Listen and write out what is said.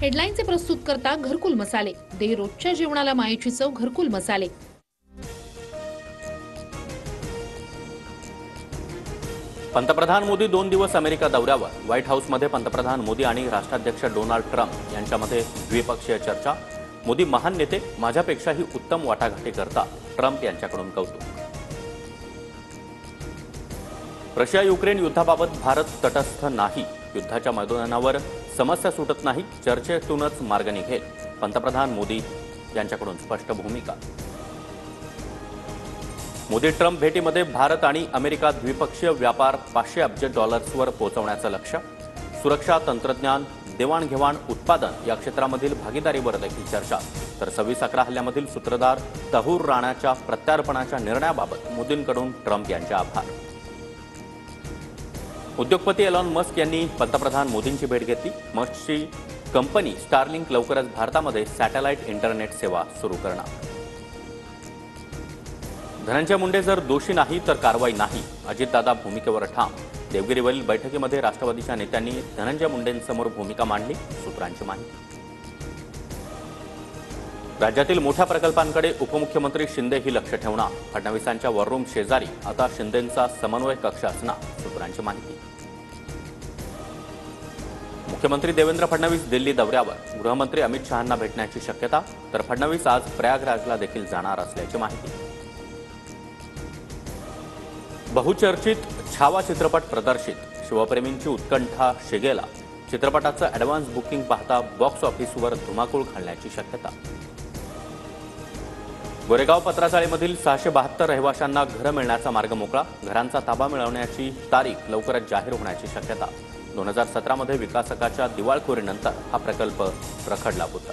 हेडलाईनचे प्रस्तुत करता घरकुल मसाले. दे रोजच्या जेवणाला मायेची चव घरकुल मसाले. पंतप्रधान मोदी 2 दिवस अमेरिका दौऱ्यावर. व्हाईट हाऊसमध्ये पंतप्रधान मोदी आणि राष्ट्राध्यक्ष डोनाल्ड ट्रम्प यांच्यामध्ये द्विपक्षीय चर्चा. मोदी महान नेते, माझ्यापेक्षाही उत्तम वाटाघाटी करतात, ट्रम्प यांच्याकडून कौतुक. रशिया युक्रेन युद्धाबाबत भारत तटस्थ नाही. युद्धाच्या मैदानावर समस्या सुटत नाही, चर्चेतूनच मार्ग निघेल, पंतप्रधान मोदी यांच्याकडून स्पष्ट भूमिका. मोदी ट्रम्प भेटीमध्ये भारत आणि अमेरिका द्विपक्षीय व्यापार $500 अब्ज वर पोहोचवण्याचं लक्ष्य. सुरक्षा, तंत्रज्ञान, देवाणघेवाण, उत्पादन या क्षेत्रामधील भागीदारीवर देखील चर्चा. तर 26/11 हल्ल्यामधील सूत्रधार तहूर राणाच्या प्रत्यार्पणाच्या निर्णयाबाबत मोदींकडून ट्रम्प यांचे आभार. उद्योगपती एलॉन मस्क यांनी पंतप्रधान मोदींची भेट घेतली. मस्कची कंपनी स्टारलिंक लवकरच भारतामध्ये सॅटेलाइट इंटरनेट सेवा सुरू करणार. धनंजय मुंडे जर दोषी नाही तर कारवाई नाही, अजितदादा भूमिकेवर ठाम. देवगिरीवरील बैठकीमध्ये राष्ट्रवादीच्या नेत्यांनी धनंजय मुंडेंसमोर भूमिका मांडली, सूत्रांची माहिती. राज्यातील मोठ्या प्रकल्पांकडे उपमुख्यमंत्री शिंदे ही लक्ष ठेवणार. फडणवीसांच्या वॉररूम शेजारी आता शिंदेंचा समन्वय कक्ष असणार, सूत्रांची माहिती. मुख्यमंत्री देवेंद्र फडणवीस दिल्ली दौऱ्यावर. गृहमंत्री अमित शहांना भेटण्याची शक्यता. तर फडणवीस आज प्रयागराजला देखील जाणार असल्याची माहिती. बहुचर्चित छावा चित्रपट प्रदर्शित. शिवप्रेमींची उत्कंठा शिगेला. चित्रपटाचं ॲडव्हान्स बुकिंग पाहता बॉक्स ऑफिसवर धुमाकूळ घालण्याची शक्यता. गोरेगाव पत्राचाळीमधील 672 रहिवाशांना घरं मिळण्याचा मार्ग मोकळा. घरांचा ताबा मिळवण्याची तारीख लवकरच जाहीर होण्याची शक्यता. 2017 मध्ये विकासकाच्या दिवाळखोरीनंतर हा प्रकल्प रखडला होता.